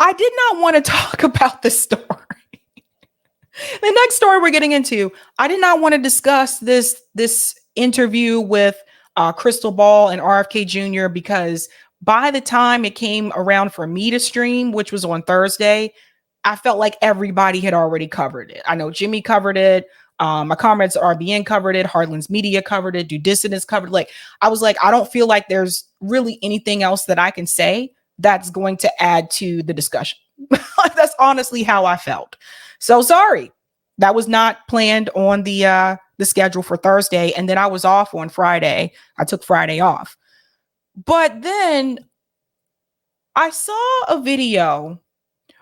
I did not want to talk about this story. The next story we're getting into, I did not want to discuss this interview with Krystal Ball and RFK Jr. because by the time it came around for me to stream, which was on Thursday, I felt like everybody had already covered it. I know Jimmy covered it. My comrades RBN covered it. Heartland's Media covered it. Due Dissidence covered it. Like, I was like, I don't feel like there's really anything else that I can say that's going to add to the discussion. That's honestly how I felt. So sorry. That was not planned on the schedule for Thursday. And then I was off on Friday. I took Friday off. But then I saw a video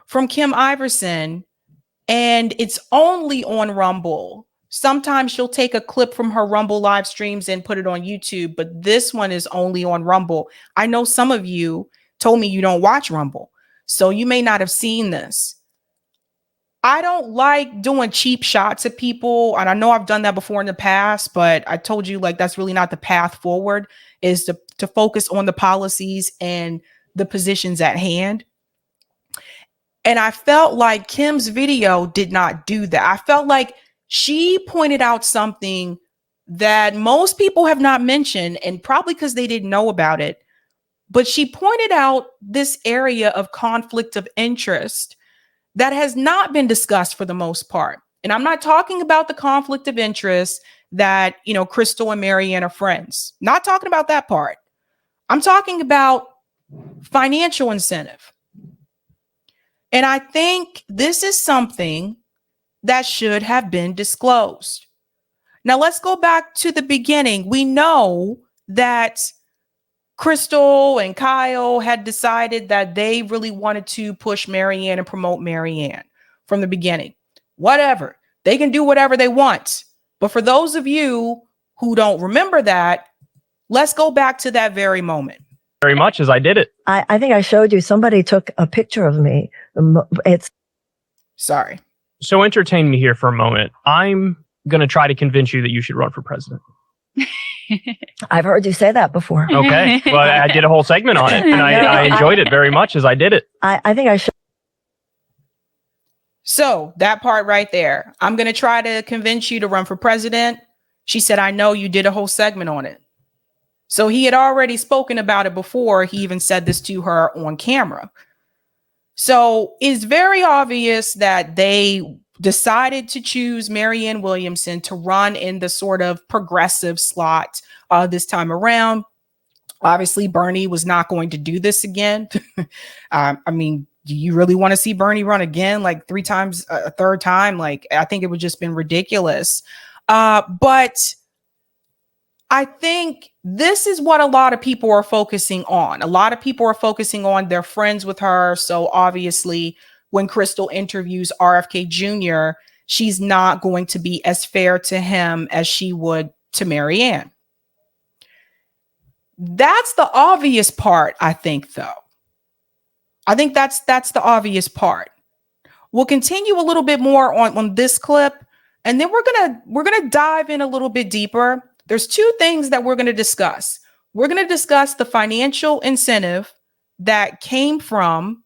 from Kim Iversen, and it's only on Rumble. Sometimes she'll take a clip from her Rumble live streams and put it on YouTube, but this one is only on Rumble. I know some of you told me you don't watch Rumble, so you may not have seen this. I don't like doing cheap shots at people, and I know I've done that before in the past, but I told you, like, that's really not the path forward, is to focus on the policies and the positions at hand. And I felt like Kim's video did not do that. I felt like she pointed out something that most people have not mentioned, and probably because they didn't know about it. But she pointed out this area of conflict of interest that has not been discussed for the most part. And I'm not talking about the conflict of interest that, you know, Krystal and Marianne are friends. Not talking about that part. I'm talking about financial incentive. And I think this is something that should have been disclosed. Now, let's go back to the beginning. We know that Krystal and Kyle had decided that they really wanted to push Marianne and promote Marianne from the beginning. Whatever. They can do whatever they want. But for those of you who don't remember that, let's go back to that very moment. Very much as I did it. I think I showed you, somebody took a picture of me. It's sorry. So entertain me here for a moment. I'm going to try to convince you that you should run for president. I've heard you say that before. Okay. Well, I did a whole segment on it, and I enjoyed it very much as I did it. I think I should. So that part right there, I'm going to try to convince you to run for president. She said, I know you did a whole segment on it. So he had already spoken about it before he even said this to her on camera. So it's very obvious that they decided to choose Marianne Williamson to run in the sort of progressive slot this time around. Obviously, Bernie was not going to do this again. I mean, do you really want to see Bernie run again, like 3 times, a third time? Like, I think it would just been ridiculous. But I think this is what a lot of people are focusing on. A lot of people are focusing on their friends with her. So obviously, when Krystal interviews RFK Jr., she's not going to be as fair to him as she would to Marianne. That's the obvious part, I think, though. I think that's the obvious part. We'll continue a little bit more on this clip, and then we're gonna dive in a little bit deeper. There's 2 things that we're going to discuss. We're going to discuss the financial incentive that came from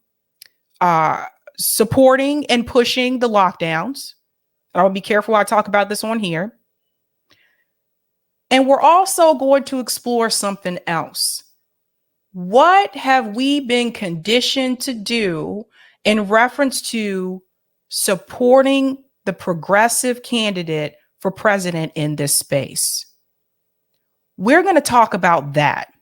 supporting and pushing the lockdowns. I'll be careful I talk about this on here. And we're also going to explore something else. What have we been conditioned to do in reference to supporting the progressive candidate for president in this space? We're going to talk about that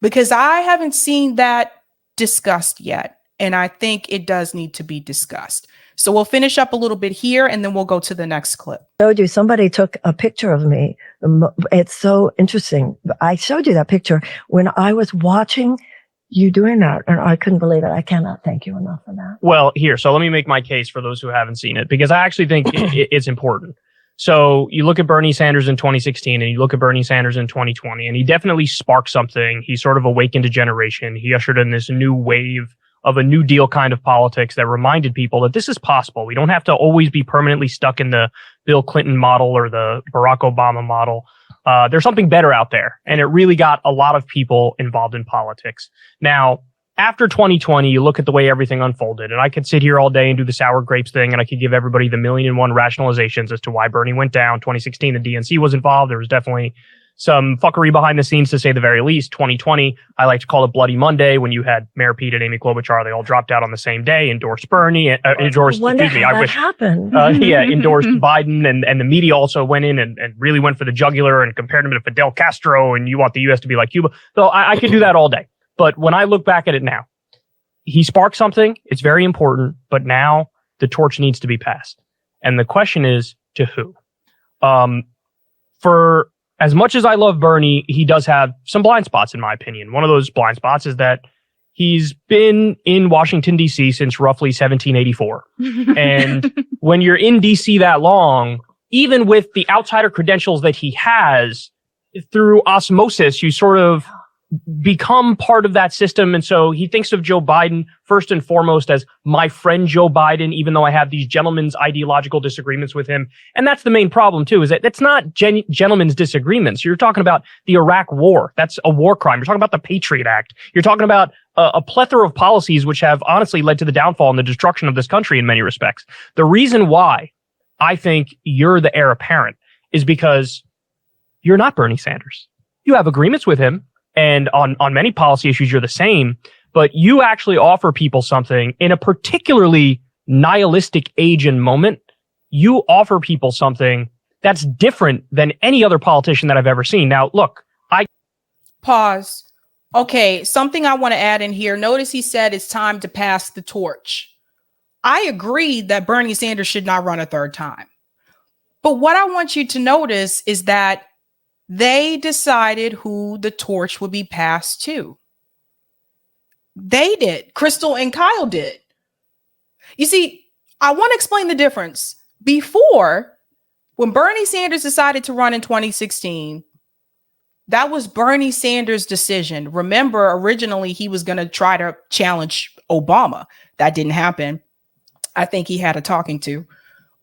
because I haven't seen that discussed yet. And I think it does need to be discussed. So we'll finish up a little bit here and then we'll go to the next clip. Showed you, somebody took a picture of me. It's so interesting. I showed you that picture when I was watching you doing that, and I couldn't believe it. I cannot thank you enough for that. Well, here, so let me make my case for those who haven't seen it, because I actually think it's important. So you look at Bernie Sanders in 2016 and you look at Bernie Sanders in 2020, and he definitely sparked something. He sort of awakened a generation. He ushered in this new wave of a New Deal kind of politics that reminded people that this is possible. We don't have to always be permanently stuck in the Bill Clinton model or the Barack Obama model. There's something better out there. And it really got a lot of people involved in politics. Now, after 2020, you look at the way everything unfolded, and I could sit here all day and do the sour grapes thing, and I could give everybody the 1,000,001 rationalizations as to why Bernie went down. 2016, the DNC was involved. There was definitely some fuckery behind the scenes, to say the very least. 2020, I like to call it Bloody Monday, when you had Mayor Pete and Amy Klobuchar. They all dropped out on the same day, endorsed Bernie, endorsed happened. endorsed Biden, and the media also went in and really went for the jugular and compared him to Fidel Castro, and you want the U.S. to be like Cuba. So I could do that all day. But when I look back at it now, he sparked something. It's very important, but now the torch needs to be passed. And the question is, to who? For as much as I love Bernie, he does have some blind spots, in my opinion. One of those blind spots is that he's been in Washington, D.C. since roughly 1784. And when you're in D.C. that long, even with the outsider credentials that he has, through osmosis, you sort of become part of that system. And so he thinks of Joe Biden first and foremost as my friend Joe Biden, even though I have these gentlemen's ideological disagreements with him. And that's the main problem too, is that it's not gentlemen's disagreements. You're talking about the Iraq war. That's a war crime. You're talking about the Patriot Act. You're talking about a plethora of policies which have honestly led to the downfall and the destruction of this country in many respects. The reason why I think you're the heir apparent is because you're not Bernie Sanders. You have agreements with him. And on many policy issues, you're the same, but you actually offer people something in a particularly nihilistic age and moment. You offer people something that's different than any other politician that I've ever seen. Now, look, Pause. Okay, something I want to add in here. Notice he said it's time to pass the torch. I agree that Bernie Sanders should not run a third time. But what I want you to notice is that they decided who the torch would be passed to. They did. Krystal and Kyle did. You see, I want to explain the difference. Before, when Bernie Sanders decided to run in 2016, that was Bernie Sanders' decision. Remember, originally he was going to try to challenge Obama. That didn't happen. I think he had a talking to.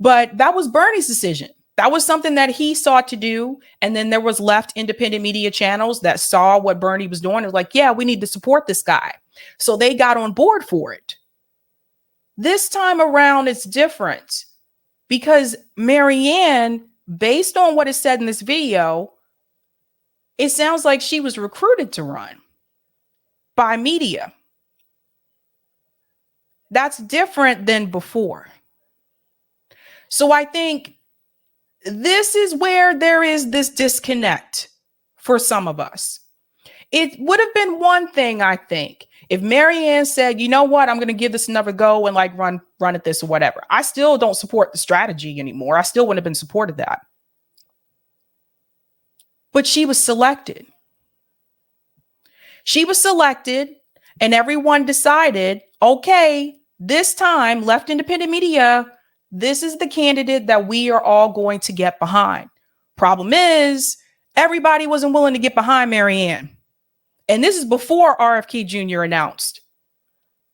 But that was Bernie's decision. That was something that he sought to do. And then there was left independent media channels that saw what Bernie was doing and was like, yeah, we need to support this guy. So they got on board for it. This time around, it's different because Marianne, based on what is said in this video, it sounds like she was recruited to run by media. That's different than before. So I think this is where there is this disconnect for some of us. It would have been one thing, I think, if Marianne said, you know what, I'm going to give this another go and like run at this or whatever. I still don't support the strategy anymore. I still wouldn't have been supported that. But she was selected. She was selected and everyone decided, okay, this time left independent media, this is the candidate that we are all going to get behind. Problem is, everybody wasn't willing to get behind Marianne. And this is before RFK Jr. announced.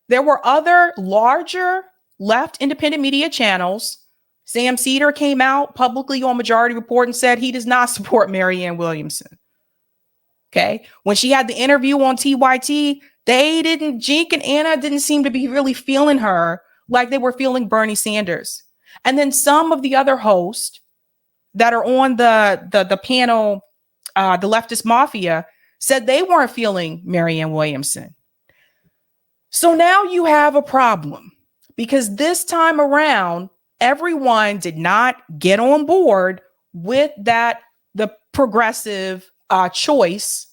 There were other larger left independent media channels. Sam Cedar came out publicly on Majority Report and said he does not support Marianne Williamson. Okay. When she had the interview on TYT, Jink and Anna didn't seem to be really feeling her like they were feeling Bernie Sanders. And then some of the other hosts that are on the panel, the leftist mafia, said they weren't feeling Marianne Williamson. So now you have a problem because this time around, everyone did not get on board with the progressive choice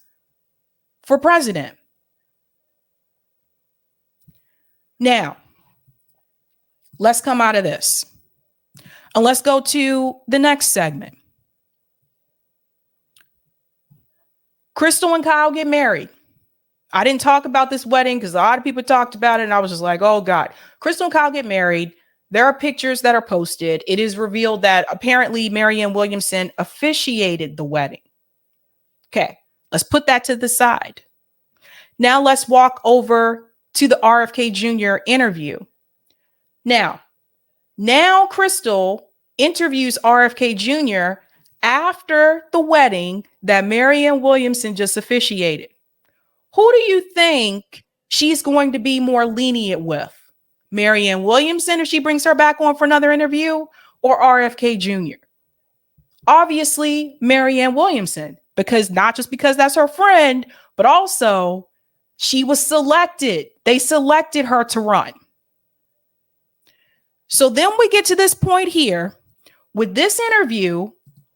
for president. Now, let's come out of this. And let's go to the next segment. Krystal and Kyle get married. I didn't talk about this wedding because a lot of people talked about it and I was just like, oh God. Krystal and Kyle get married. There are pictures that are posted. It is revealed that apparently Marianne Williamson officiated the wedding. Okay, let's put that to the side. Now let's walk over to the RFK Jr. interview. Now Krystal interviews RFK Jr. after the wedding that Marianne Williamson just officiated. Who do you think she's going to be more lenient with? Marianne Williamson, if she brings her back on for another interview, or RFK Jr.? Obviously, Marianne Williamson, because not just because that's her friend, but also she was selected. They selected her to run. So then we get to this point here with this interview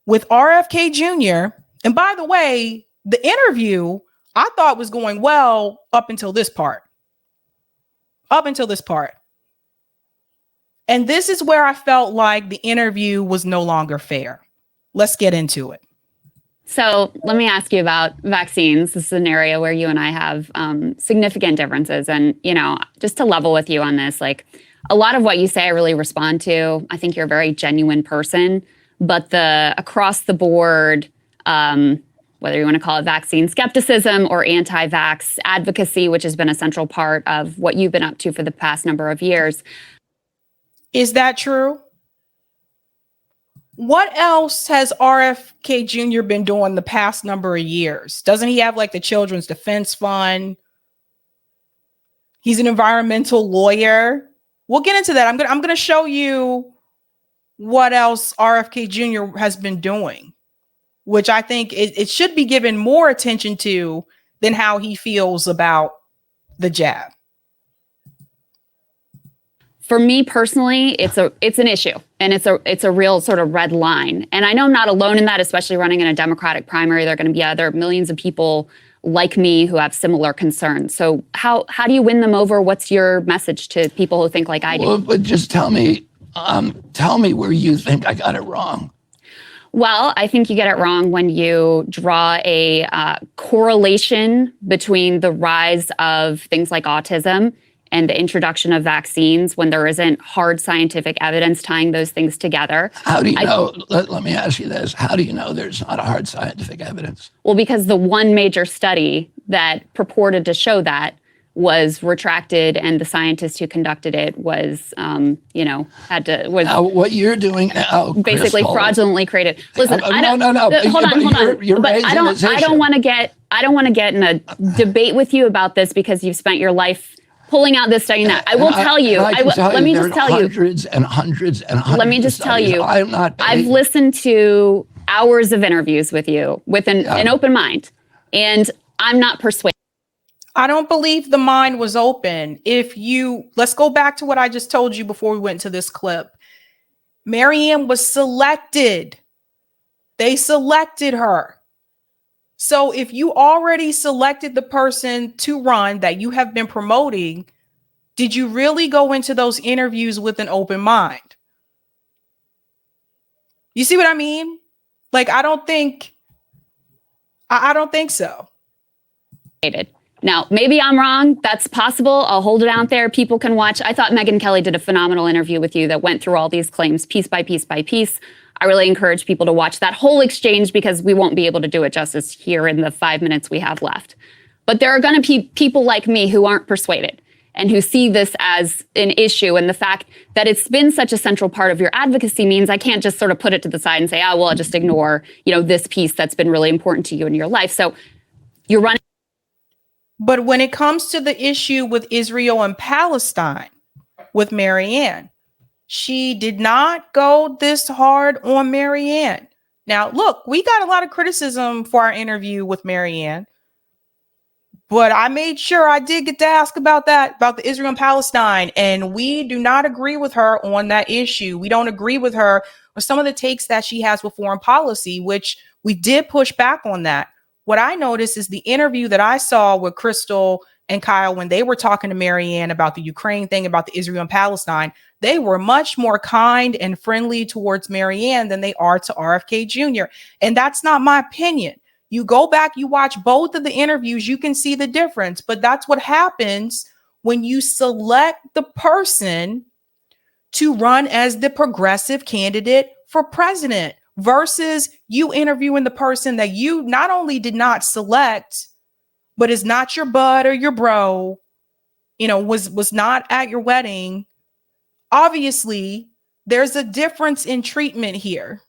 with RFK Jr. And by the way, the interview I thought was going well up until this part. Up until this part. And this is where I felt like the interview was no longer fair. Let's get into it. So let me ask you about vaccines. This is an area where you and I have significant differences. And, you know, just to level with you on this, like a lot of what you say, I really respond to. I think you're a very genuine person, but the across the board, whether you want to call it vaccine skepticism or anti-vax advocacy, which has been a central part of what you've been up to for the past number of years. Is that true? What else has RFK Jr. been doing the past number of years? Doesn't he have like the Children's Defense Fund? He's an environmental lawyer. We'll get into that. I'm gonna show you what else RFK Jr. has been doing, which I think it should be given more attention to than how he feels about the jab. For me personally, it's an issue, and it's a real sort of red line. And I know I'm not alone in that, especially running in a Democratic primary. There are going to be other millions of people like me who have similar concerns. So how do you win them over? What's your message to people who think like I do? Well, but just tell me where you think I got it wrong. Well, I think you get it wrong when you draw a correlation between the rise of things like autism and the introduction of vaccines when there isn't hard scientific evidence tying those things together. How do you know? Let me ask you this. How do you know there's not a hard scientific evidence? Well, because the one major study that purported to show that was retracted, and the scientist who conducted it was, Now, what you're doing now, basically Krystal, fraudulently created. Listen, no. Hold on. You're But I don't want to get in a debate with you about this because you've spent your life pulling out this study and that. I will tell you. Let me just tell you. Hundreds and hundreds and hundreds. Let me just tell you. I'm not. I've listened to hours of interviews with you with an open mind, and I'm not persuaded. I don't believe the mind was open. Let's go back to what I just told you before we went to this clip. Marianne was selected. They selected her. So if you already selected the person to run that you have been promoting, did you really go into those interviews with an open mind? You see what I mean? Like, I don't think so. Now, maybe I'm wrong. That's possible. I'll hold it out there. People can watch. I thought Megyn Kelly did a phenomenal interview with you that went through all these claims piece by piece by piece. I really encourage people to watch that whole exchange because we won't be able to do it justice here in the 5 minutes we have left. But there are going to be people like me who aren't persuaded and who see this as an issue. And the fact that it's been such a central part of your advocacy means I can't just sort of put it to the side and say, well, I'll just ignore, this piece that's been really important to you in your life. So you're running. But when it comes to the issue with Israel and Palestine, with Marianne, she did not go this hard on Marianne. Now, look, we got a lot of criticism for our interview with Marianne, but I made sure I did get to ask about the Israel and Palestine, and we do not agree with her on that issue. We don't agree with her on some of the takes that she has with foreign policy, which we did push back on that. What I noticed is the interview that I saw with Krystal and Kyle when they were talking to Marianne about the Ukraine thing, about the Israel and Palestine, they were much more kind and friendly towards Marianne than they are to RFK Jr. And that's not my opinion. You go back, you watch both of the interviews, you can see the difference. But that's what happens when you select the person to run as the progressive candidate for president versus you interviewing the person that you not only did not select, but is not your bud or your bro, was not at your wedding. Obviously, there's a difference in treatment here.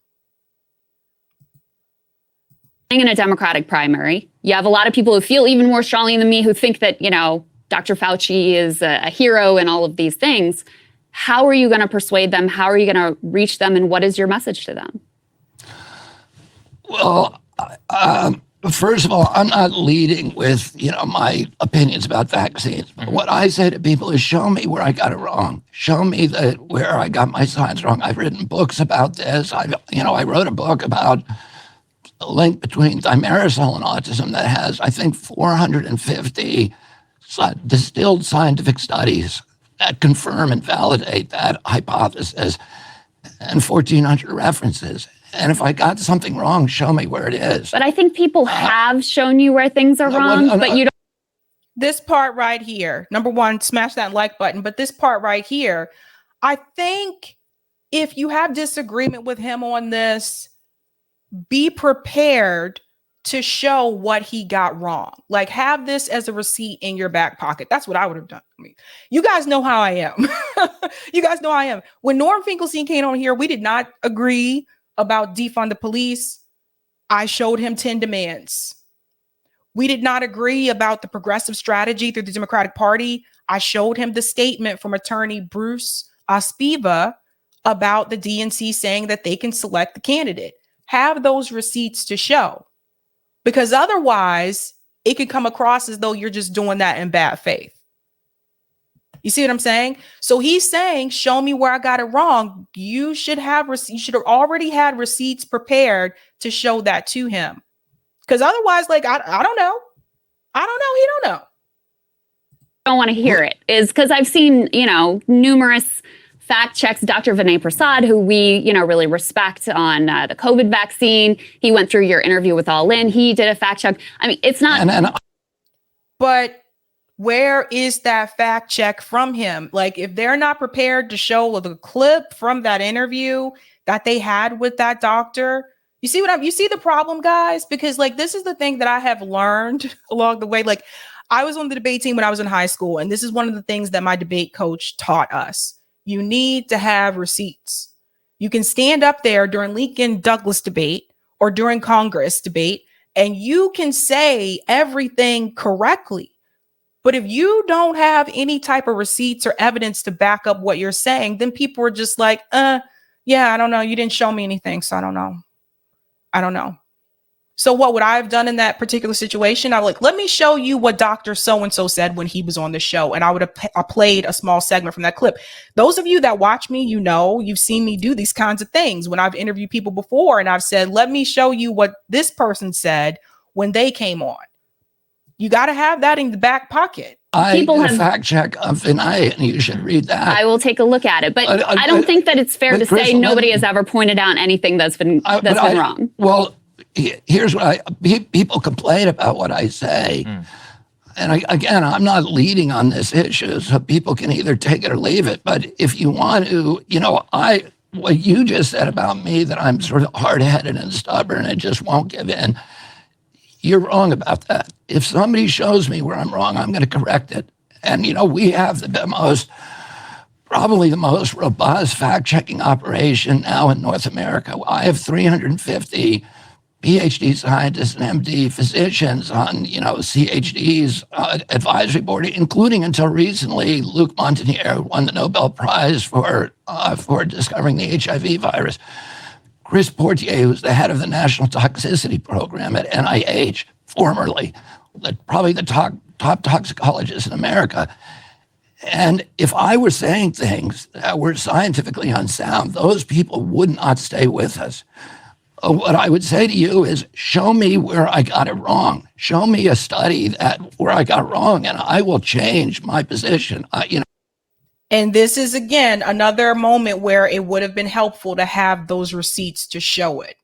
In a Democratic primary, you have a lot of people who feel even more strongly than me who think that, Dr. Fauci is a hero and all of these things. How are you going to persuade them? How are you going to reach them? And what is your message to them? Well, first of all, I'm not leading with, my opinions about vaccines. But what I say to people is, show me where I got it wrong. Show me where I got my science wrong. I've written books about this. I wrote a book about a link between thimerosal and autism that has, I think, 450 distilled scientific studies that confirm and validate that hypothesis, and 1,400 references. And if I got something wrong, show me where it is. But I think people have shown you where things are wrong, but you don't. This part right here, number one, smash that like button. But this part right here, I think if you have disagreement with him on this, be prepared to show what he got wrong. Like, have this as a receipt in your back pocket. That's what I would have done. I mean, you guys know how I am. You guys know how I am. When Norm Finkelstein came on here, we did not agree about defund the police. I showed him 10 demands. We did not agree about the progressive strategy through the Democratic Party. I showed him the statement from attorney Bruce Spiva about the DNC saying that they can select the candidate. Have those receipts to show, because otherwise it could come across as though you're just doing that in bad faith. You see what I'm saying? So he's saying, show me where I got it wrong. You should have already had receipts prepared to show that to him. Because otherwise, like, I don't know. He don't know. Don't want to hear it is because I've seen, numerous fact checks. Dr. Vinay Prasad, who we, really respect on the COVID vaccine. He went through your interview with All In. He did a fact check. I mean, it's not. But where is that fact check from him? Like, if they're not prepared to show the clip from that interview that they had with that doctor, you see the problem, guys? Because, like, this is the thing that I have learned along the way. Like, I was on the debate team when I was in high school, and this is one of the things that my debate coach taught us. You need to have receipts. You can stand up there during Lincoln Douglas debate or during Congress debate, and you can say everything correctly. But if you don't have any type of receipts or evidence to back up what you're saying, then people are just like, yeah, I don't know. You didn't show me anything, so I don't know. So what would I have done in that particular situation? I'm like, let me show you what Dr. So-and-so said when he was on the show. And I would have played a small segment from that clip. Those of you that watch me, you've seen me do these kinds of things when I've interviewed people before. And I've said, let me show you what this person said when they came on. You got to have that in the back pocket. People have a fact check of Vinay, and you should read that. I will take a look at it. But I don't think that it's fair to say nobody has ever pointed out anything that's been wrong. Well, here's what people complain about what I say. And again, I'm not leading on this issue, so people can either take it or leave it. But if you want to, what you just said about me, that I'm sort of hard-headed and stubborn and just won't give in, you're wrong about that. If somebody shows me where I'm wrong, I'm going to correct it. And, we have probably the most robust fact-checking operation now in North America. I have 350 PhD scientists and MD physicians on, CHD's advisory board, including until recently, Luc Montagnier won the Nobel Prize for discovering the HIV virus. Chris Portier, who's the head of the National Toxicity Program at NIH, formerly, probably the top toxicologist in America. And if I were saying things that were scientifically unsound, those people would not stay with us. What I would say to you is, show me where I got it wrong. Show me a study where I got wrong, and I will change my position. And this is, again, another moment where it would have been helpful to have those receipts to show it.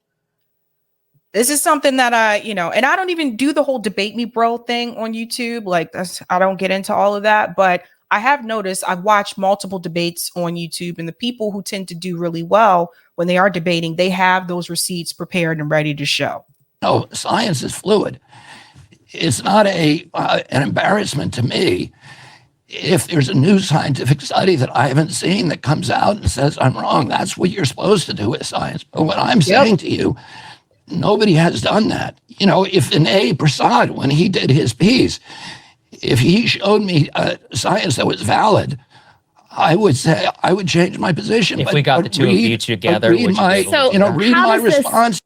This is something that and I don't even do the whole debate me bro thing on YouTube. Like, I don't get into all of that, but I have noticed I've watched multiple debates on YouTube, and the people who tend to do really well when they are debating, they have those receipts prepared and ready to show. No, science is fluid. It's not an embarrassment to me if there's a new scientific study that I haven't seen that comes out and says I'm wrong. That's what you're supposed to do with science. But what I'm saying to you, nobody has done that. If Vinay Prasad, when he did his piece, If he showed me science that was valid, I would say I would change my position. If we got the two of you together, would you be able to do that? read my response.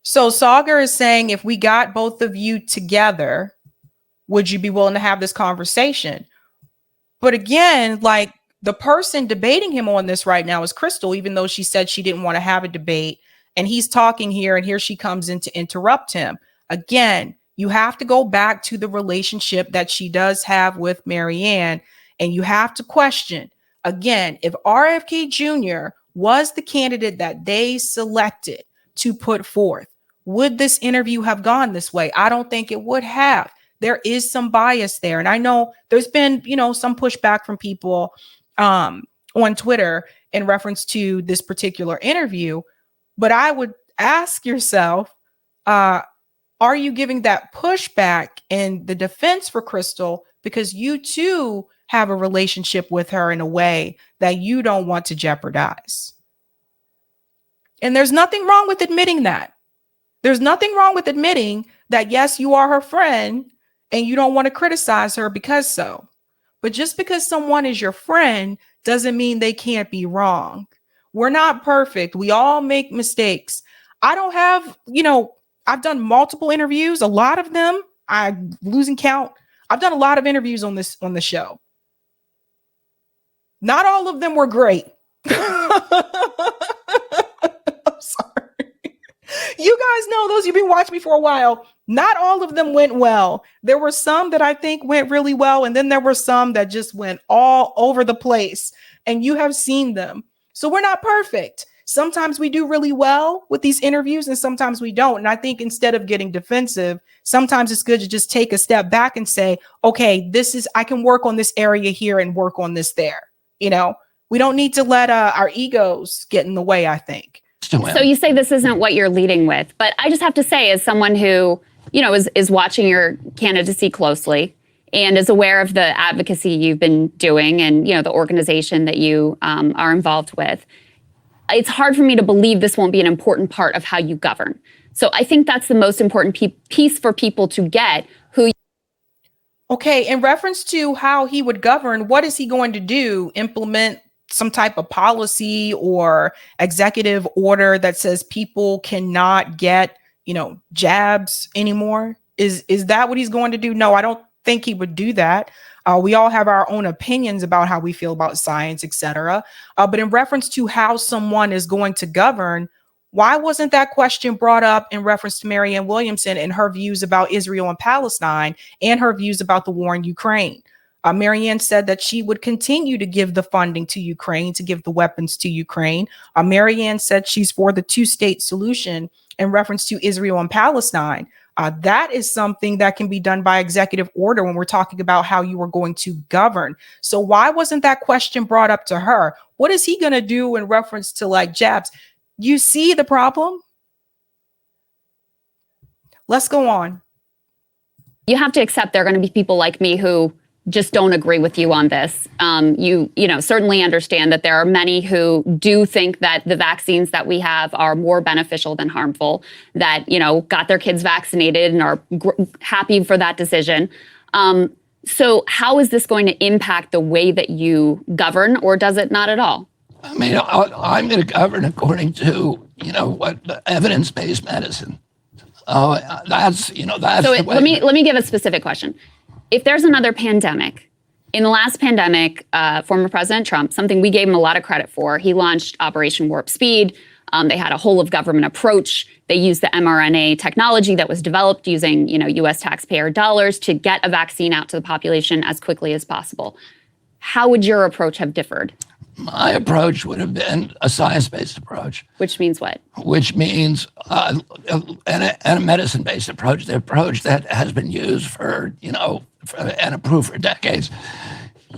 So Sagar is saying, if we got both of you together, would you be willing to have this conversation? But again, like, the person debating him on this right now is Krystal, even though she said she didn't want to have a debate. And he's talking here, and here she comes in to interrupt him. Again, you have to go back to the relationship that she does have with Marianne, and you have to question, again, if RFK Jr. was the candidate that they selected to put forth, would this interview have gone this way? I don't think it would have. There is some bias there. And I know there's been, some pushback from people on Twitter in reference to this particular interview. But I would ask yourself, are you giving that pushback in the defense for Krystal because you too have a relationship with her in a way that you don't want to jeopardize? And there's nothing wrong with admitting that. There's nothing wrong with admitting that, yes, you are her friend and you don't want to criticize her because so. But just because someone is your friend doesn't mean they can't be wrong. We're not perfect. We all make mistakes. I don't have, I've done multiple interviews, a lot of them. I'm losing count. I've done a lot of interviews on the show. Not all of them were great. I'm sorry. You guys know, those you've been watching me for a while, not all of them went well. There were some that I think went really well, and then there were some that just went all over the place, and you have seen them. So we're not perfect. Sometimes we do really well with these interviews, and sometimes we don't. And I think instead of getting defensive, sometimes it's good to just take a step back and say, okay, I can work on this area here and work on this there. We don't need to let our egos get in the way, I think. So you say this isn't what you're leading with, but I just have to say, as someone who, is watching your candidacy closely and is aware of the advocacy you've been doing and, the organization that you are involved with, it's hard for me to believe this won't be an important part of how you govern. So I think that's the most important piece for people to get who. Okay, in reference to how he would govern, what is he going to do? Implement some type of policy or executive order that says people cannot get, jabs anymore? Is that what he's going to do? No, I don't think he would do that. We all have our own opinions about how we feel about science, etc. But in reference to how someone is going to govern, why wasn't that question brought up in reference to Marianne Williamson and her views about Israel and Palestine and her views about the war in Ukraine? Marianne said that she would continue to give the funding to Ukraine, to give the weapons to Ukraine. Marianne said she's for the two-state solution in reference to Israel and Palestine. That is something that can be done by executive order when we're talking about how you are going to govern. So why wasn't that question brought up to her? What is he going to do in reference to jabs? You see the problem? Let's go on. You have to accept there are going to be people like me who just don't agree with you on this. You certainly understand that there are many who do think that the vaccines that we have are more beneficial than harmful, that, got their kids vaccinated and are happy for that decision. So how is this going to impact the way that you govern, or does it not at all? I mean, I'm going to govern according to, evidence-based medicine. That's So the way. let me give a specific question. If there's another pandemic, in the last pandemic, former President Trump, something we gave him a lot of credit for, he launched Operation Warp Speed. They had a whole of government approach. They used the mRNA technology that was developed using, U.S. taxpayer dollars to get a vaccine out to the population as quickly as possible. How would your approach have differed? My approach would have been a science-based approach. Which means what? Which means and a medicine-based approach, the approach that has been used for, and approved for decades.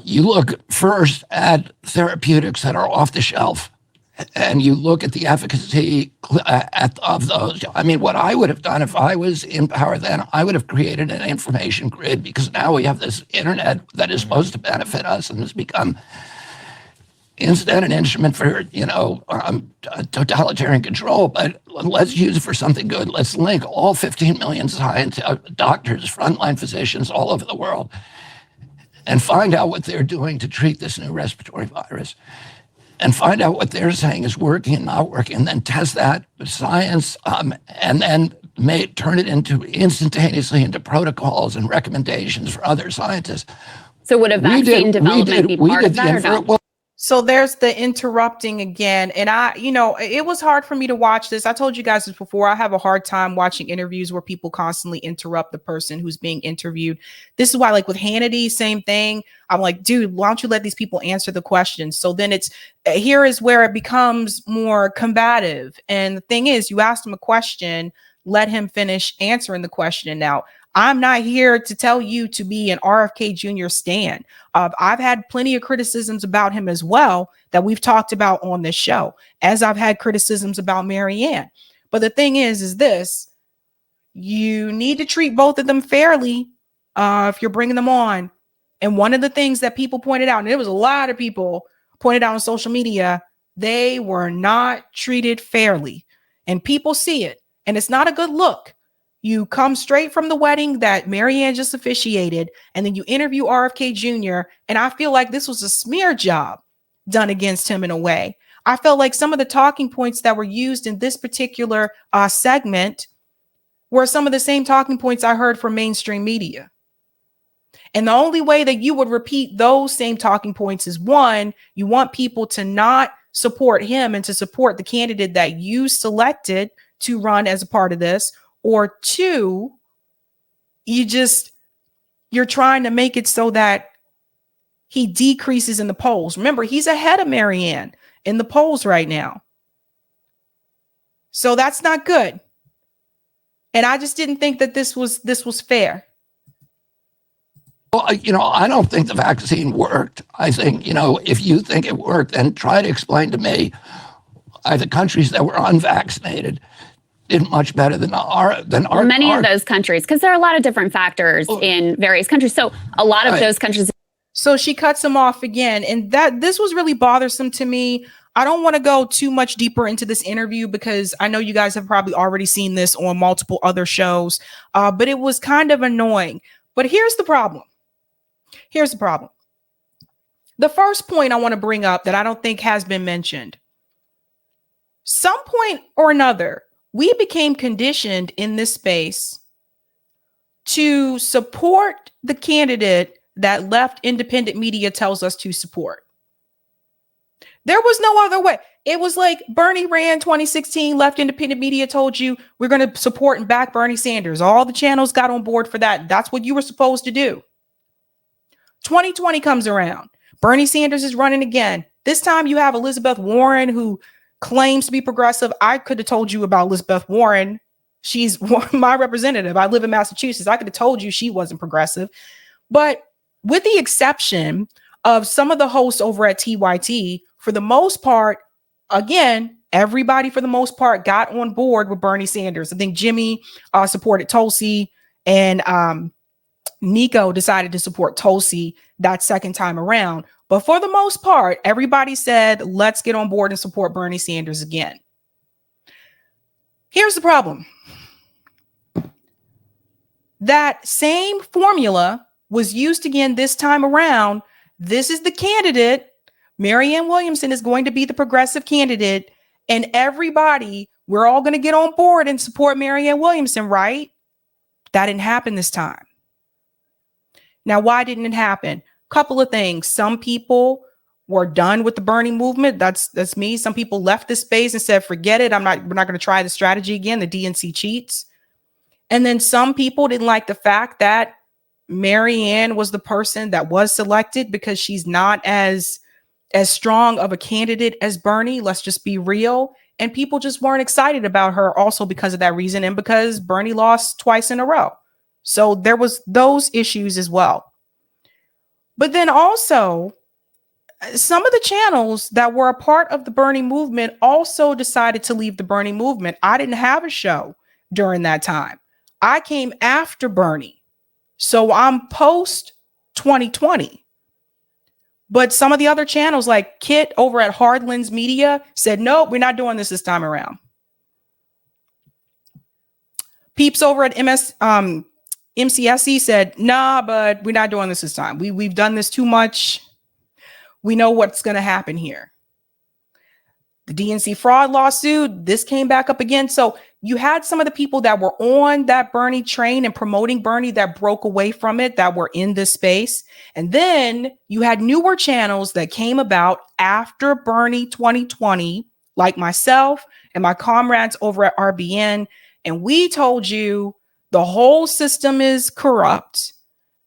You look first at therapeutics that are off the shelf, and you look at the efficacy of those. I mean, what I would have done if I was in power then, I would have created an information grid, because now we have this internet that is supposed to benefit us and has become instead an instrument for, totalitarian control, but let's use it for something good. Let's link all 15 million doctors, frontline physicians all over the world, and find out what they're doing to treat this new respiratory virus, and find out what they're saying is working and not working, and then test that with science, and then turn it instantaneously into protocols and recommendations for other scientists. So would a vaccine development be part of that or not? So there's the interrupting again. And it was hard for me to watch this. I told you guys this before. I have a hard time watching interviews where people constantly interrupt the person who's being interviewed. This is why, like with Hannity, same thing. I'm like, dude, why don't you let these people answer the questions? So then here is where it becomes more combative. And the thing is, you asked him a question, let him finish answering the question. Now, I'm not here to tell you to be an RFK Jr. stan. I've had plenty of criticisms about him as well that we've talked about on this show, as I've had criticisms about Marianne. But the thing is this, you need to treat both of them fairly if you're bringing them on. And one of the things that people pointed out, and there was a lot of people pointed out on social media, they were not treated fairly. And people see it. And it's not a good look. You come straight from the wedding that Marianne just officiated, and then you interview RFK Jr. And I feel like this was a smear job done against him in a way. I felt like some of the talking points that were used in this particular segment were some of the same talking points I heard from mainstream media. And the only way that you would repeat those same talking points is, one, you want people to not support him and to support the candidate that you selected to run as a part of this. Or two, you're trying to make it so that he decreases in the polls. Remember, he's ahead of Marianne in the polls right now. So that's not good. And I just didn't think that this was fair. Well, I don't think the vaccine worked. I think, if you think it worked, then try to explain to me the countries that were unvaccinated did much better than our. Many of those countries, because there are a lot of different factors in various countries. So a lot of those countries. So she cuts him off again. And this was really bothersome to me. I don't want to go too much deeper into this interview because I know you guys have probably already seen this on multiple other shows, but it was kind of annoying. But here's the problem. The first point I want to bring up that I don't think has been mentioned. Some point or another, we became conditioned in this space to support the candidate that left independent media tells us to support. There was no other way. It was like Bernie ran 2016, left independent media told you we're going to support and back Bernie Sanders. All the channels got on board for that. That's what you were supposed to do. 2020 comes around. Bernie Sanders is running again. This time you have Elizabeth Warren, who claims to be progressive. I could have told you about Elizabeth Warren. She's my representative. I live in Massachusetts. I could have told you she wasn't progressive. But with the exception of some of the hosts over at TYT, for the most part, again, everybody for the most part got on board with Bernie Sanders. I think Jimmy supported Tulsi, and Nico decided to support Tulsi that second time around. But for the most part, everybody said, let's get on board and support Bernie Sanders again. Here's the problem. That same formula was used again this time around. This is the candidate. Marianne Williamson is going to be the progressive candidate. And everybody, we're all going to get on board and support Marianne Williamson, right? That didn't happen this time. Now, why didn't it happen? Couple of things. Some people were done with the Bernie movement. That's me. Some people left this space and said, forget it. We're not going to try the strategy again. The DNC cheats. And then some people didn't like the fact that Marianne was the person that was selected because she's not as strong of a candidate as Bernie. Let's just be real. And people just weren't excited about her also because of that reason and because Bernie lost twice in a row. So there was those issues as well. But then also, some of the channels that were a part of the Bernie movement also decided to leave the Bernie movement. I didn't have a show during that time. I came after Bernie. So I'm post 2020. But some of the other channels like Kit over at Hardlands Media said, nope, we're not doing this time around. Peeps over at MCSC said, nah, but we're not doing this time. We've done this too much. We know what's going to happen here. The DNC fraud lawsuit, this came back up again. So you had some of the people that were on that Bernie train and promoting Bernie that broke away from it, that were in this space. And then you had newer channels that came about after Bernie 2020, like myself and my comrades over at RBN. And we told you the whole system is corrupt.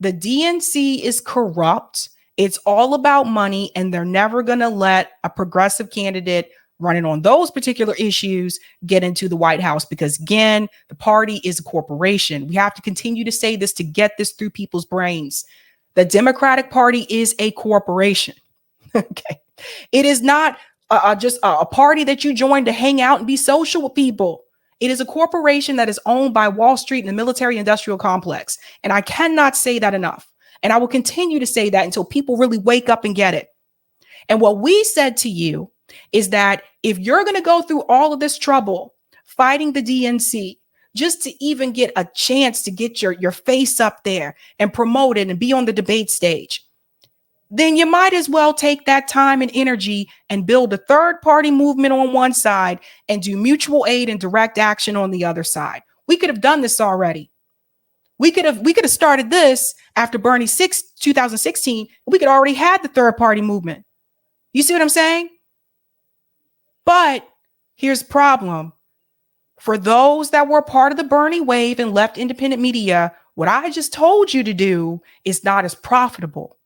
The DNC is corrupt. It's all about money, and they're never going to let a progressive candidate running on those particular issues get into the White House, because again, the party is a corporation. We have to continue to say this to get this through people's brains. The Democratic Party is a corporation. Okay. It is not just a party that you join to hang out and be social with people. It is a corporation that is owned by Wall Street and the military industrial complex. And I cannot say that enough. And I will continue to say that until people really wake up and get it. And what we said to you is that if you're going to go through all of this trouble fighting the DNC, just to even get a chance to get your face up there and promote it and be on the debate stage, then you might as well take that time and energy and build a third party movement on one side and do mutual aid and direct action on the other side. We could have done this already. We could have started this after Bernie 2016. We could already had the third party movement. You see what I'm saying? But here's the problem. For those that were part of the Bernie wave and left independent media, what I just told you to do is not as profitable.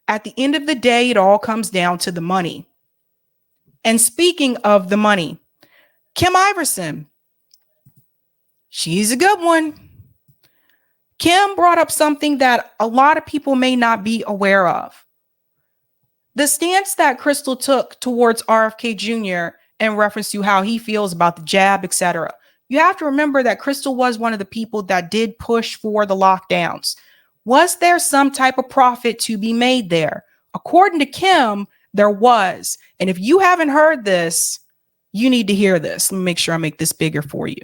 At the end of the day, it all comes down to the money. And speaking of the money, Kim Iversen, she's a good one. Kim brought up something that a lot of people may not be aware of. The stance that Krystal took towards RFK Jr. in reference to how he feels about the jab, etc. You have to remember that Krystal was one of the people that did push for the lockdowns. Was there some type of profit to be made there? According to Kim, there was. And if you haven't heard this, you need to hear this. Let me make sure I make this bigger for you.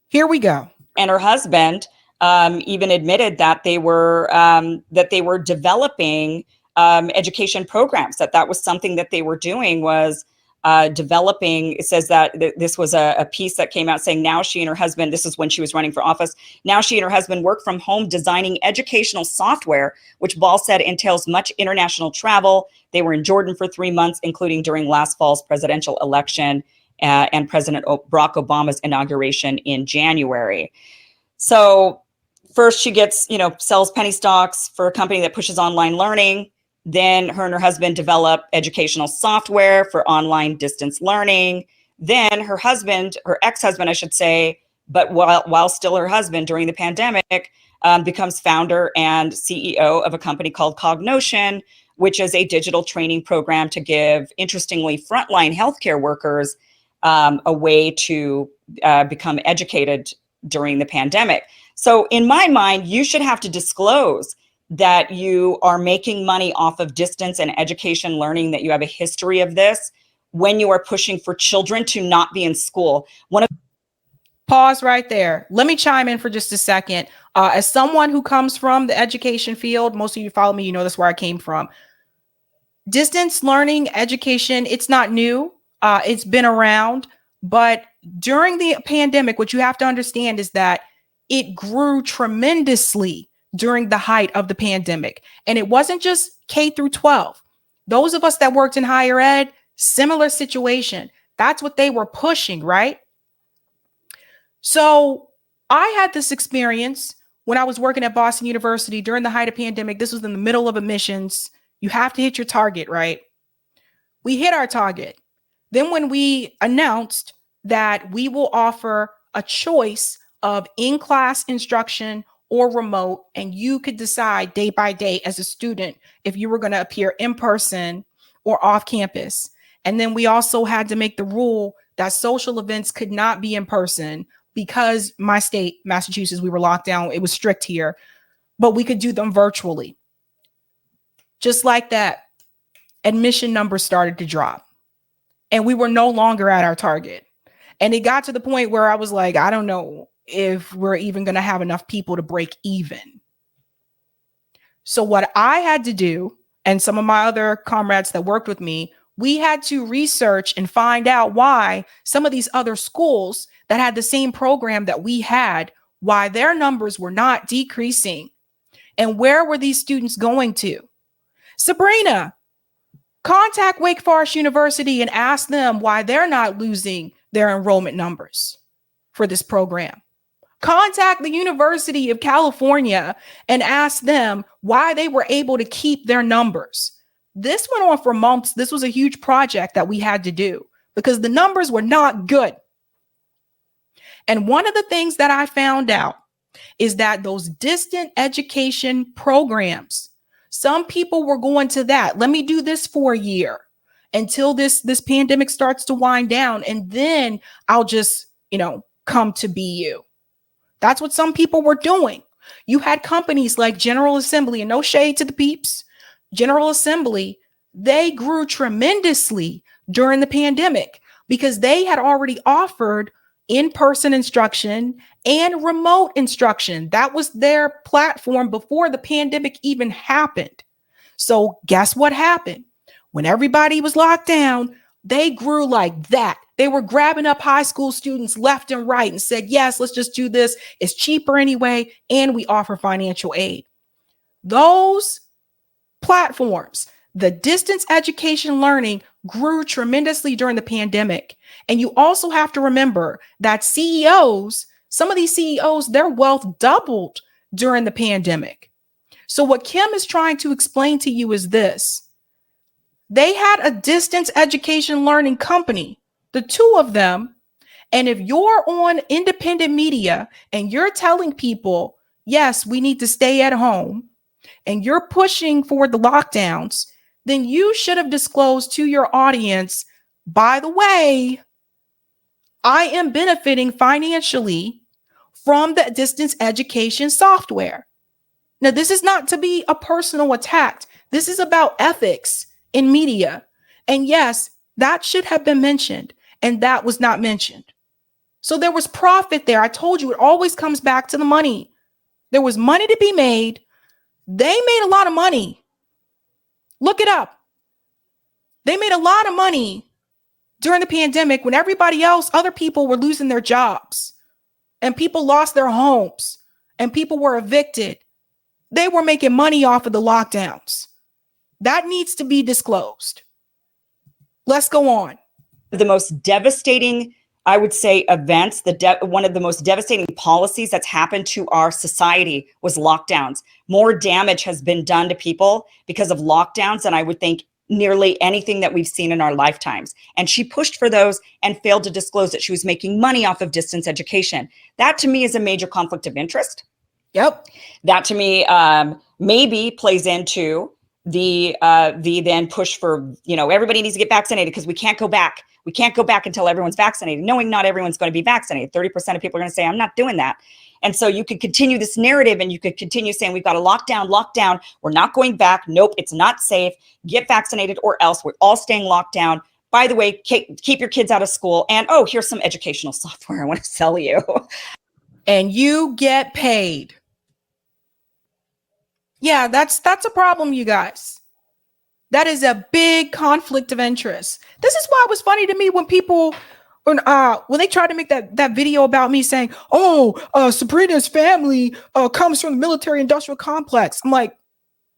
Here we go. And her husband even admitted that they were developing education programs. That was something that they were doing, was developing. It says that this was a piece that came out saying now she and her husband, this is when she was running for office, now she and her husband work from home designing educational software, which Ball said entails much international travel. They were in Jordan for 3 months, including during last fall's presidential election and President Barack Obama's inauguration in January. So first she gets, sells penny stocks for a company that pushes online learning. Then her and her husband develop educational software for online distance learning. Then her husband, her ex-husband, I should say, but while still her husband during the pandemic, becomes founder and CEO of a company called Cognotion, which is a digital training program to give, interestingly, frontline healthcare workers a way to become educated during the pandemic. So in my mind, you should have to disclose that you are making money off of distance and education learning, that you have a history of this when you are pushing for children to not be in school. Pause right there. Let me chime in for just a second. As someone who comes from the education field, most of you follow me, you know that's where I came from. Distance learning, education, it's not new. It's been around. But during the pandemic, what you have to understand is that it grew tremendously during the height of the pandemic. And it wasn't just K through 12. Those of us that worked in higher ed, similar situation. That's what they were pushing, right? So I had this experience when I was working at Boston University during the height of pandemic. This was in the middle of admissions. You have to hit your target, right? We hit our target. Then when we announced that we will offer a choice of in-class instruction or remote, and you could decide day by day as a student if you were going to appear in person or off campus. And then we also had to make the rule that social events could not be in person because my state, Massachusetts, we were locked down. It was strict here, but we could do them virtually. just like that, admission numbers started to drop and we were no longer at our target. And it got to the point where I was like, I don't know if we're even going to have enough people to break even. So what I had to do, and some of my other comrades that worked with me, we had to research and find out why some of these other schools that had the same program that we had, why their numbers were not decreasing. And where were these students going to? Sabrina, contact Wake Forest University and ask them why they're not losing their enrollment numbers for this program. Contact the University of California and ask them why they were able to keep their numbers. This went on for months. This was a huge project that we had to do because the numbers were not good. And one of the things that I found out is that those distant education programs, some people were going to that. Let me do this for a year until this pandemic starts to wind down. And then I'll just, come to BU. That's what some people were doing. You had companies like General Assembly, and no shade to the peeps, General Assembly, they grew tremendously during the pandemic because they had already offered in-person instruction and remote instruction. That was their platform before the pandemic even happened. So guess what happened? When everybody was locked down, they grew like that. They were grabbing up high school students left and right and said, yes, let's just do this. It's cheaper anyway, and we offer financial aid. Those platforms, the distance education learning, grew tremendously during the pandemic. And you also have to remember that CEOs, some of these CEOs, their wealth doubled during the pandemic. So what Kim is trying to explain to you is this. They had a distance education learning company, the two of them. And if you're on independent media and you're telling people, yes, we need to stay at home, and you're pushing for the lockdowns, then you should have disclosed to your audience, by the way, I am benefiting financially from the distance education software. Now, this is not to be a personal attack. This is about ethics in media. And yes, that should have been mentioned, and that was not mentioned. So there was profit there. I told you, it always comes back to the money. There was money to be made. They made a lot of money. Look it up. They made a lot of money during the pandemic when everybody else, other people were losing their jobs and people lost their homes and people were evicted. They were making money off of the lockdowns. That needs to be disclosed. Let's go on. The most devastating, I would say, events, one of the most devastating policies that's happened to our society was lockdowns. More damage has been done to people because of lockdowns than I would think nearly anything that we've seen in our lifetimes. And she pushed for those and failed to disclose that she was making money off of distance education. That to me is a major conflict of interest. Yep. That to me maybe plays into the then push for, everybody needs to get vaccinated because we can't go back. We can't go back until everyone's vaccinated, knowing not everyone's going to be vaccinated. 30% of people are going to say, I'm not doing that. And so you could continue this narrative and you could continue saying, we've got a lockdown. We're not going back. Nope, it's not safe. Get vaccinated or else. We're all staying locked down. By the way, keep your kids out of school. And here's some educational software I want to sell you. And you get paid. Yeah, that's a problem, you guys. That is a big conflict of interest. This is why it was funny to me when people, when they tried to make that video about me saying, Sabrina's family comes from the military industrial complex. I'm like,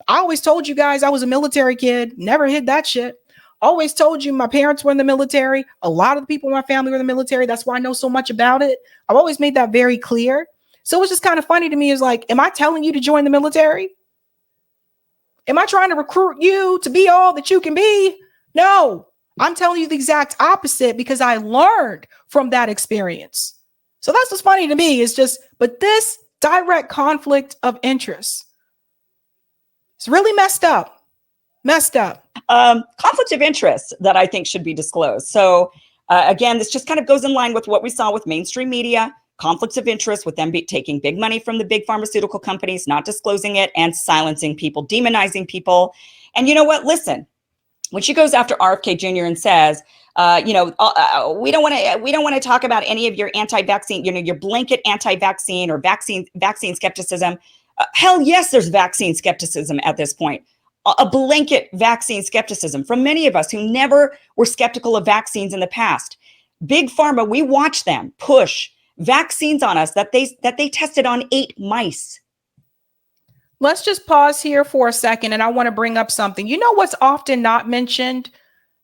I always told you guys I was a military kid, never hid that shit. Always told you my parents were in the military. A lot of the people in my family were in the military. That's why I know so much about it. I've always made that very clear. So it was just kind of funny to me. It's like, am I telling you to join the military? Am I trying to recruit you to be all that you can be? No, I'm telling you the exact opposite because I learned from that experience. So that's what's funny to me is just, but this direct conflict of interest, it's really messed up. Conflict of interest that I think should be disclosed. So again, this just kind of goes in line with what we saw with mainstream media, conflicts of interest with them taking big money from the big pharmaceutical companies, not disclosing it, and silencing people, demonizing people. And you know what? Listen, when she goes after RFK Jr. and says, we don't want to talk about any of your anti-vaccine, your blanket anti-vaccine or vaccine skepticism. Hell yes, there's vaccine skepticism at this point. A blanket vaccine skepticism from many of us who never were skeptical of vaccines in the past. Big pharma, we watch them push vaccines on us that they tested on 8 mice. Let's just pause here for a second, and I want to bring up something. You know what's often not mentioned?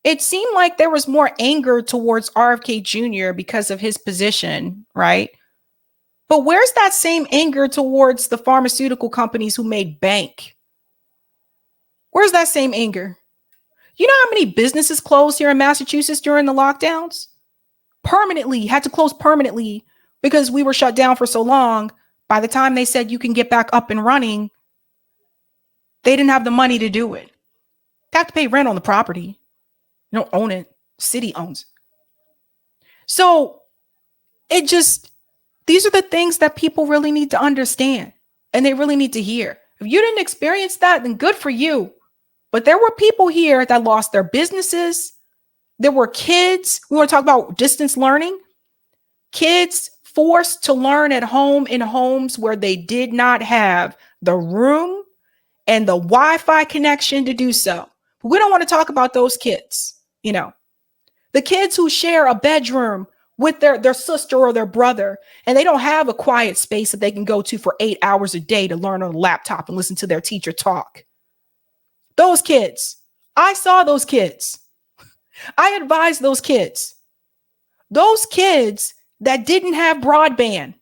It seemed like there was more anger towards RFK Jr. because of his position, right? But where's that same anger towards the pharmaceutical companies who made bank? Where's that same anger? You know how many businesses closed here in Massachusetts during the lockdowns? Permanently, had to close permanently because we were shut down for so long. By the time they said you can get back up and running, they didn't have the money to do it. They have to pay rent on the property. You don't own it. City owns it. So these are the things that people really need to understand and they really need to hear. If you didn't experience that, then good for you. But there were people here that lost their businesses. There were kids. We want to talk about distance learning. Kids forced to learn at home in homes where they did not have the room and the Wi-Fi connection to do so. But we don't want to talk about those kids. The kids who share a bedroom with their sister or their brother, and they don't have a quiet space that they can go to for 8 hours a day to learn on a laptop and listen to their teacher talk. Those kids, I saw those kids. I advised those kids that didn't have broadband,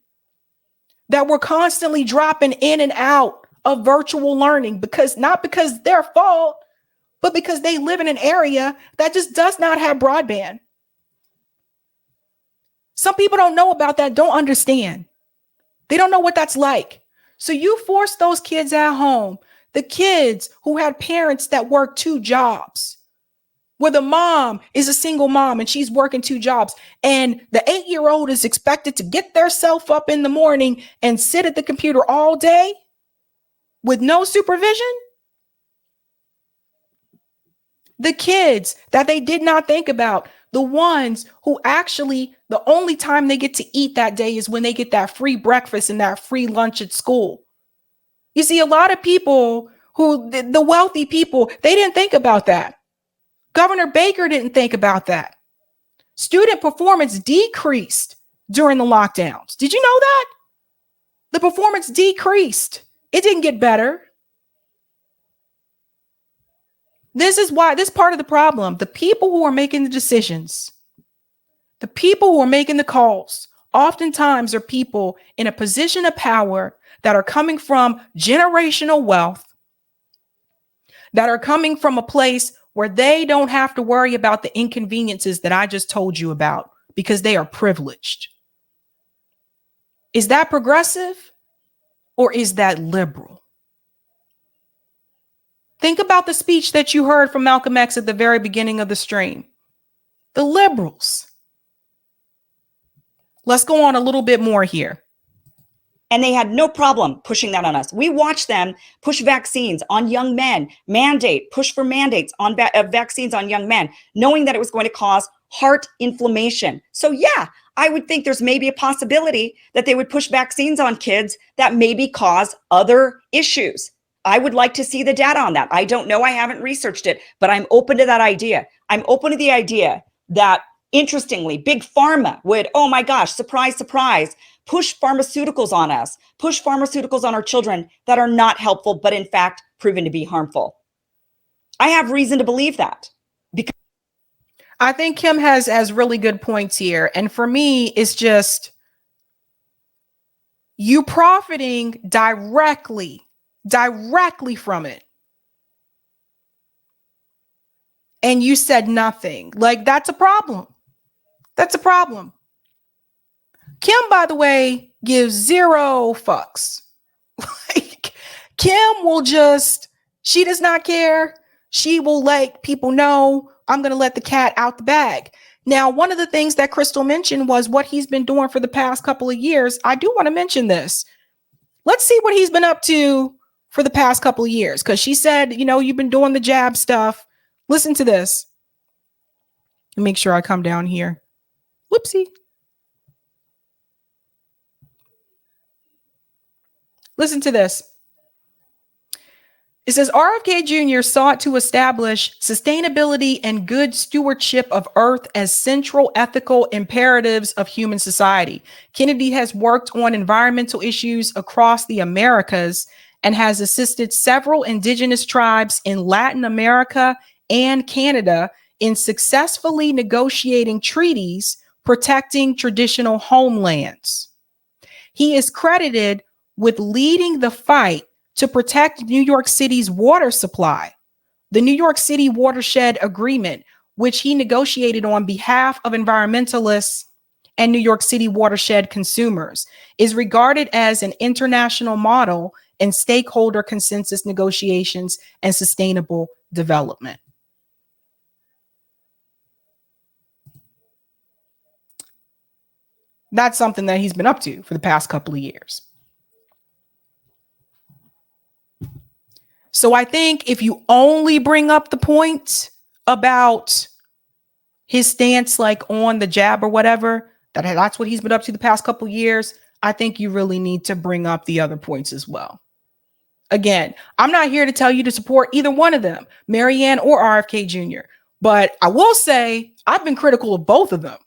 that were constantly dropping in and out of virtual learning not because their fault, but because they live in an area that just does not have broadband. Some people don't know about that, don't understand. They don't know what that's like. So you force those kids at home, the kids who had parents that work 2 jobs, where the mom is a single mom and she's working 2 jobs, and the 8-year-old is expected to get theirself up in the morning and sit at the computer all day with no supervision. The kids that they did not think about, the ones who actually the only time they get to eat that day is when they get that free breakfast and that free lunch at school. You see, a lot of people the wealthy people, they didn't think about that. Governor Baker didn't think about that. Student performance decreased during the lockdowns. Did you know that? The performance decreased. It didn't get better. This is why this part of the problem, the people who are making the decisions, the people who are making the calls, oftentimes are people in a position of power that are coming from generational wealth, that are coming from a place where they don't have to worry about the inconveniences that I just told you about because they are privileged. Is that progressive or is that liberal? Think about the speech that you heard from Malcolm X at the very beginning of the stream. The liberals. Let's go on a little bit more here. And they had no problem pushing that on us. We watched them push vaccines on young men, push for mandates on vaccines on young men, knowing that it was going to cause heart inflammation. So yeah, I would think there's maybe a possibility that they would push vaccines on kids that maybe cause other issues. I would like to see the data on that. I don't know. I haven't researched it, but I'm open to that idea. I'm open to the idea that, interestingly, big pharma would, oh my gosh, surprise, surprise, push pharmaceuticals on us, push pharmaceuticals on our children that are not helpful, but in fact, proven to be harmful. I have reason to believe that. Because I think Kim has really good points here. And for me, it's just you profiting directly from it. And you said nothing. Like, that's a problem. That's a problem. Kim, by the way, gives 0 fucks. Like, Kim will she does not care. She will let people know, I'm going to let the cat out the bag. Now, one of the things that Krystal mentioned was what he's been doing for the past couple of years. I do want to mention this. Let's see what he's been up to for the past couple of years, because she said, you've been doing the jab stuff. Listen to this. Make sure I come down here. Whoopsie. Listen to this. It says RFK Jr. sought to establish sustainability and good stewardship of Earth as central ethical imperatives of human society. Kennedy has worked on environmental issues across the Americas and has assisted several indigenous tribes in Latin America and Canada in successfully negotiating treaties protecting traditional homelands. He is credited with leading the fight to protect New York City's water supply. The New York City Watershed Agreement, which he negotiated on behalf of environmentalists and New York City watershed consumers, is regarded as an international model in stakeholder consensus negotiations and sustainable development. That's something that he's been up to for the past couple of years. So I think if you only bring up the point about his stance, like on the jab or whatever, that's what he's been up to the past couple of years, I think you really need to bring up the other points as well. Again, I'm not here to tell you to support either one of them, Marianne or RFK Jr., but I will say I've been critical of both of them.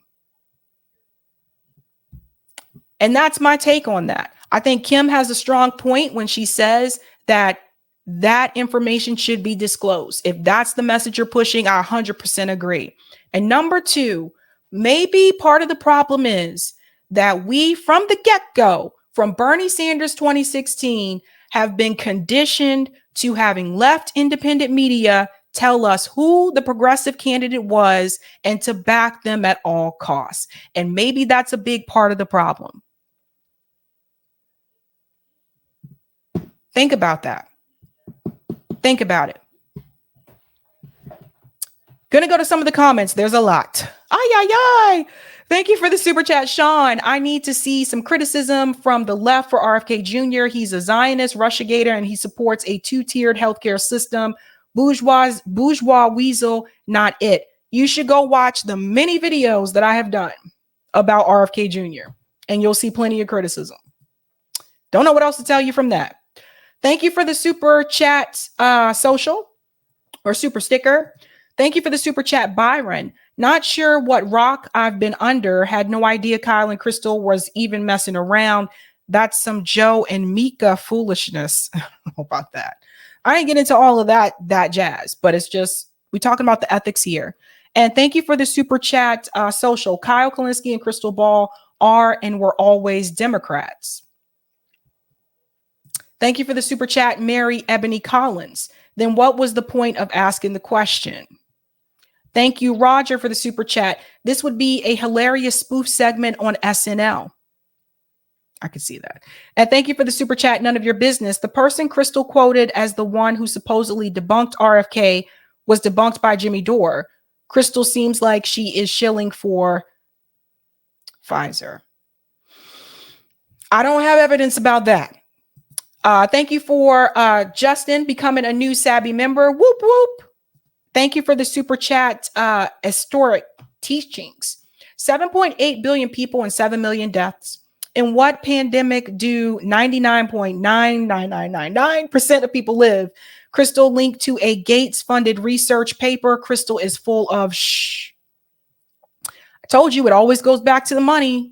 And that's my take on that. I think Kim has a strong point when she says that information should be disclosed. If that's the message you're pushing, I 100% agree. And number two, maybe part of the problem is that we, from the get-go, from Bernie Sanders 2016, have been conditioned to having left independent media tell us who the progressive candidate was and to back them at all costs. And maybe that's a big part of the problem. Think about that. Think about it. Gonna go to some of the comments. There's a lot. Ay. Thank you for the super chat, Sean. I need to see some criticism from the left for RFK Jr. He's a Zionist, Russiagator, and he supports a two-tiered healthcare system. Bourgeois weasel, not it. You should go watch the many videos that I have done about RFK Jr. and you'll see plenty of criticism. Don't know what else to tell you from that. Thank you for the super chat social or super sticker. Thank you for the super chat, Byron. Not sure what rock I've been under. Had no idea Kyle and Krystal was even messing around. That's some Joe and Mika foolishness. I don't know about that. I ain't getting into all of that jazz, but it's just, we talking about the ethics here. And thank you for the super chat social. Kyle Kalinske and Krystal Ball are and were always Democrats. Thank you for the super chat, Mary Ebony Collins. Then what was the point of asking the question? Thank you, Roger, for the super chat. This would be a hilarious spoof segment on SNL. I could see that. And thank you for the super chat, none of your business. The person Krystal quoted as the one who supposedly debunked RFK was debunked by Jimmy Dore. Krystal seems like she is shilling for Pfizer. I don't have evidence about that. Thank you for Justin becoming a new Sabby member. Whoop, whoop. Thank you for the super chat, historic teachings. 7.8 billion people and 7 million deaths. In what pandemic do 99.99999% of people live? Krystal linked to a Gates-funded research paper. Krystal is full of shh. I told you it always goes back to the money.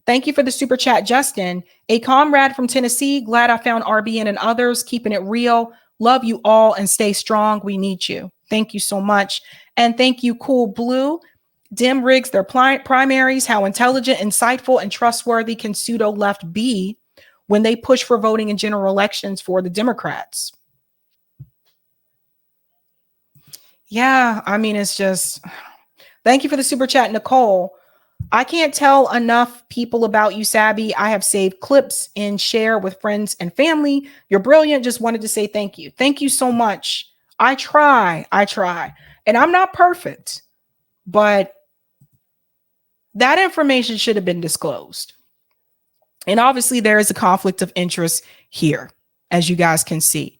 Thank you for the super chat, Justin. A comrade from Tennessee. Glad I found RBN and others. Keeping it real. Love you all and stay strong. We need you. Thank you so much. And thank you, Cool Blue. Dim rigs their primaries. How intelligent, insightful, and trustworthy can pseudo left be when they push for voting in general elections for the Democrats? Yeah, I mean, it's just, thank you for the super chat, Nicole. I can't tell enough people about you, Sabby. I have saved clips and share with friends and family. You're brilliant. Just wanted to say thank you. Thank you so much. I try. And I'm not perfect, but that information should have been disclosed. And obviously there is a conflict of interest here, as you guys can see.